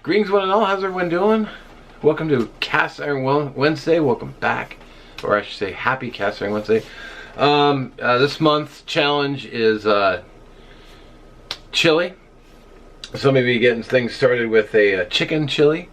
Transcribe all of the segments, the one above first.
Greetings one and all, how's everyone doing? Welcome to Cast Iron Wednesday, welcome back. Or I should say happy Cast Iron Wednesday. This month's challenge is chili. So maybe getting things started with a chicken chili.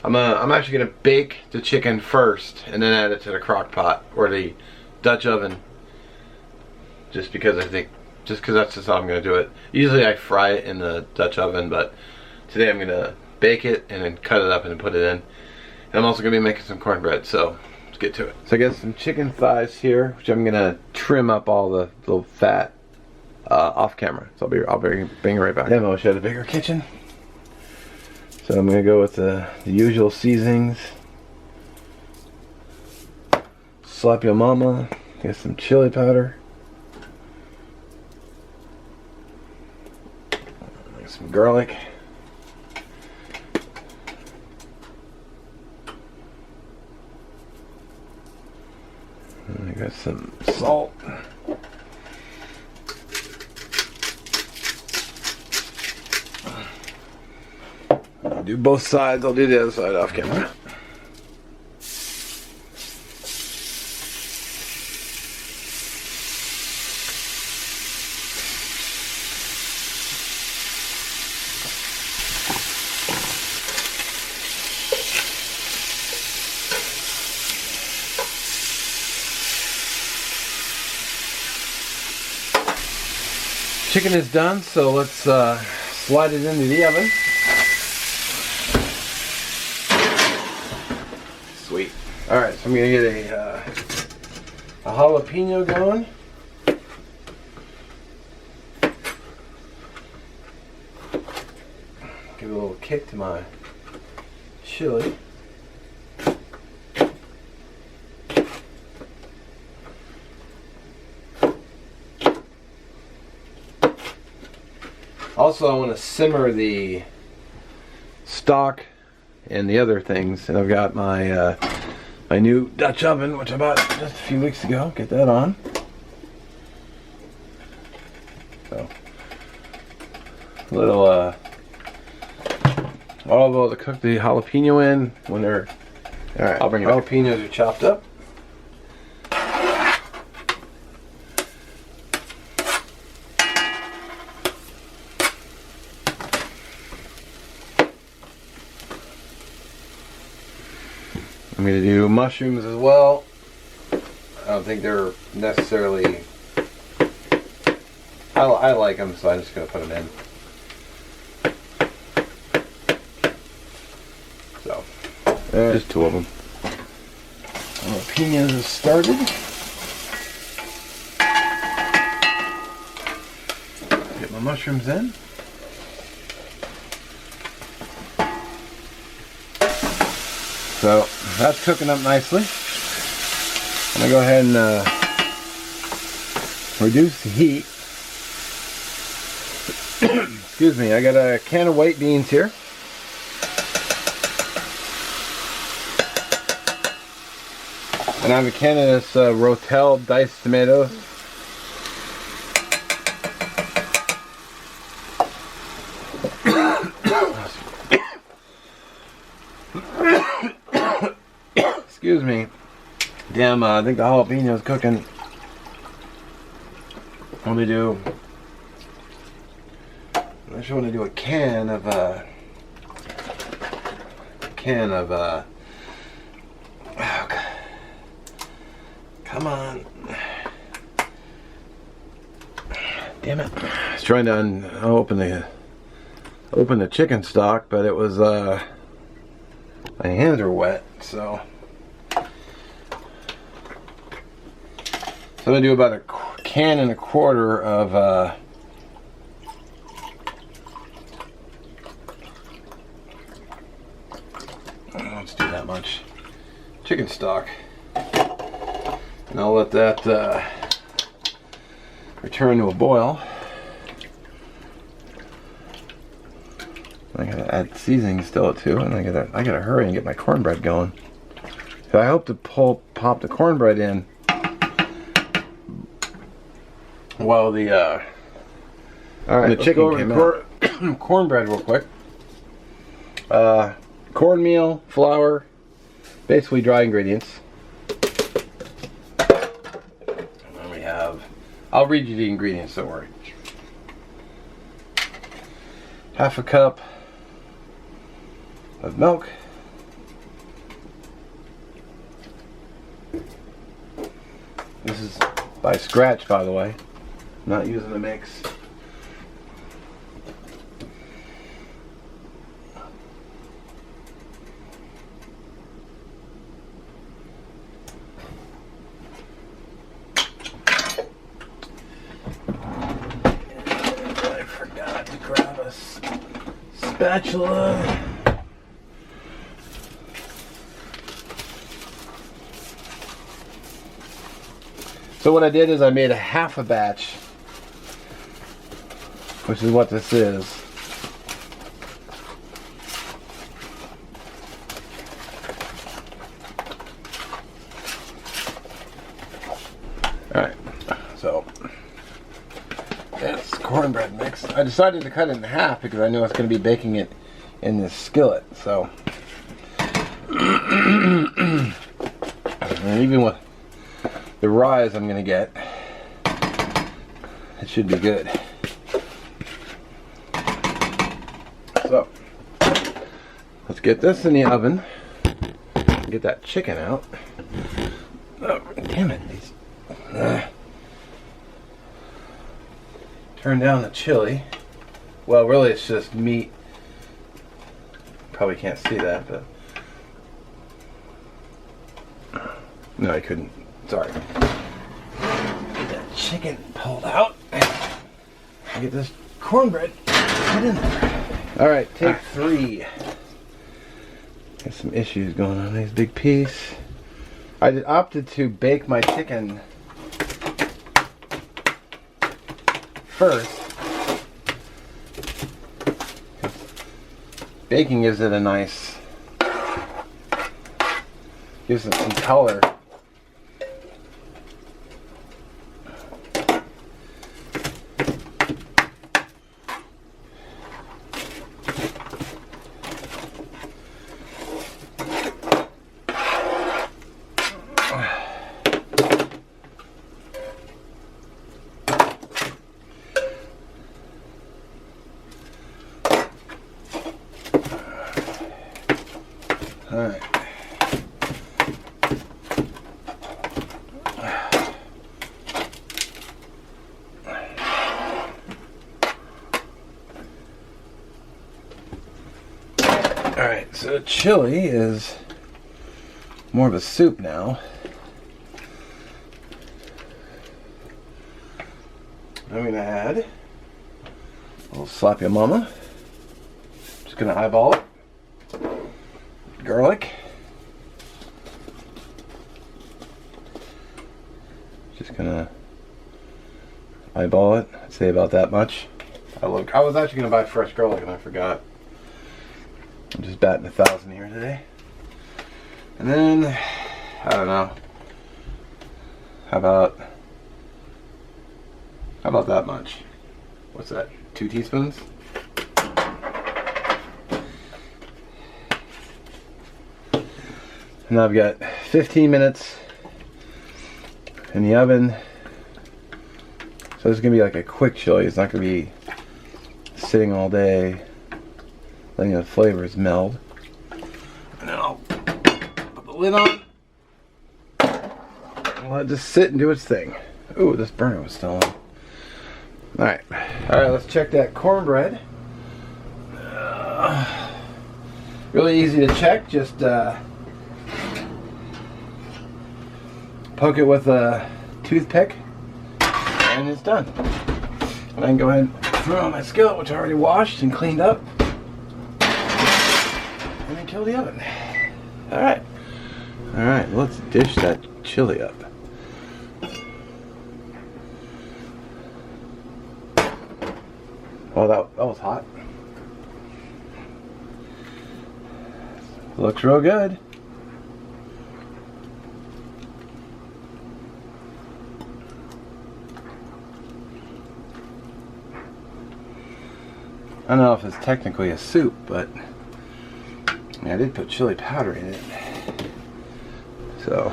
I'm actually gonna bake the chicken first and then add it to the crock pot or the Dutch oven. Just because that's just how I'm gonna do it. Usually I fry it in the Dutch oven, but today I'm gonna bake it and then cut it up and then put it in. And I'm also gonna be making some cornbread, so let's get to it. So I got some chicken thighs here, which I'm gonna trim up all the little fat off camera. So I'll bring it right back. Then I'll show the bigger kitchen. So I'm gonna go with the usual seasonings. Slap your mama. Get some chili powder. Some garlic. And I got some salt. I'll do both sides. I'll do the other side off camera. Chicken is done, so let's slide it into the oven. Sweet. Alright, so I'm going to get a jalapeno going. Give a little kick to my chili. Also, I want to simmer the stock and the other things, and I've got my my new Dutch oven, which I bought just a few weeks ago. Get that on. So, a little olive oil to cook the jalapeno in when they're. All right, I'll bring it. Jalapenos are chopped up. I'm going to do mushrooms as well. I don't think they're necessarily... I like them, so I'm just going to put them in. So, just two of them. Jalapenos have started. Get my mushrooms in. So that's cooking up nicely. I'm gonna go ahead and reduce the heat. Excuse me, I got a can of white beans here. And I have a can of this Rotel diced tomatoes. Excuse me. Damn, I think the jalapeno is cooking. Let me do. I just want to do a can of oh, come on. Damn it. I was trying to open the chicken stock, but it was my hands are wet, so I'm going to do about a can and a quarter of let's do that much chicken stock, and I'll let that return to a boil. I gotta add seasoning still too, and I gotta hurry and get my cornbread going. So I hope to pop the cornbread in while the all right, the chicken came out. Cornbread real quick. Cornmeal, flour, basically dry ingredients. And then we have, I'll read you the ingredients, don't worry. Half a cup of milk. This is by scratch, by the way. I'm not using a mix. I forgot to grab a spatula. So what I did is I made a half a batch, which is what this is. Alright, so that's cornbread mix. I decided to cut it in half because I knew I was going to be baking it in this skillet. So, and even with the rise I'm going to get, it should be good. So, let's get this in the oven. Get that chicken out. Oh, damn it. Turn down the chili. Well, really it's just meat. Probably can't see that, but... No, I couldn't. Sorry. Get that chicken pulled out. And get this cornbread put in there. Alright, take 3. Got some issues going on. Nice big piece. I opted to bake my chicken first. Baking gives it a nice, gives it some color. Alright. Alright, so chili is more of a soup now. I'm going to add a little Sloppy Mama. Just going to eyeball it. Garlic. Just gonna eyeball it. I'd say about that much. I was actually gonna buy fresh garlic and I forgot. I'm just batting 1,000 here today. And then I don't know. How about that much? What's that? 2 teaspoons? And I've got 15 minutes in the oven. So it's going to be like a quick chili. It's not going to be sitting all day, letting the flavors meld. And then I'll put the lid on. And let it just sit and do its thing. Ooh, this burner was still on. Alright. Alright, let's check that cornbread. Really easy to check. Just poke it with a toothpick and it's done. And I can go ahead and throw it on my skillet, which I already washed and cleaned up, and then kill the oven. Alright. Alright, let's dish that chili up. Oh, that was hot. Looks real good. I don't know if it's technically a soup, but I did put chili powder in it. So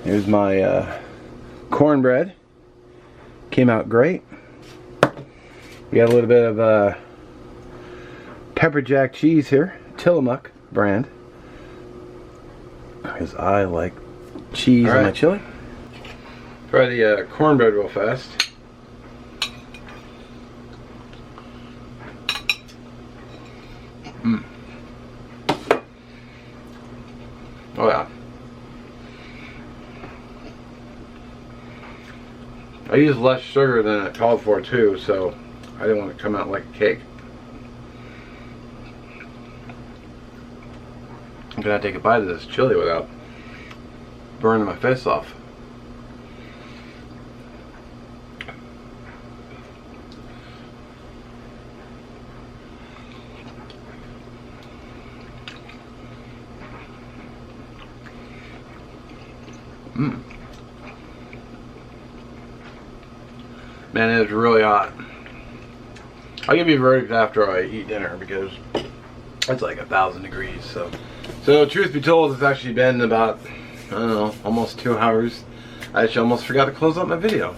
here's my cornbread. Came out great. We got a little bit of pepper jack cheese here, Tillamook brand, because I like cheese in my chili. Try the cornbread real fast. Oh yeah. I used less sugar than it called for too, so I didn't want it to come out like a cake. I'm gonna take a bite of this chili without burning my face off. Man, it is really hot. I'll give you a verdict after I eat dinner because it's like 1,000 degrees. So truth be told, it's actually been about, I don't know, almost 2 hours. I actually almost forgot to close up my video.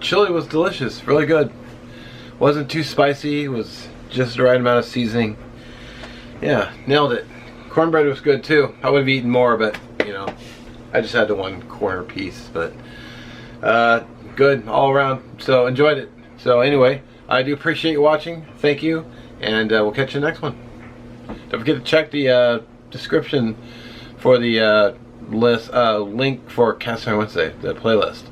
Chili was delicious, really good. Wasn't too spicy, it was just the right amount of seasoning. Yeah, nailed it. Cornbread was good too. I would have eaten more, but you know, I just had the 1/4 piece. But good all around, so enjoyed it. So anyway, I do appreciate you watching. Thank you, and we'll catch you next one. Don't forget to check the description for the link for Cast Iron Wednesday, the playlist.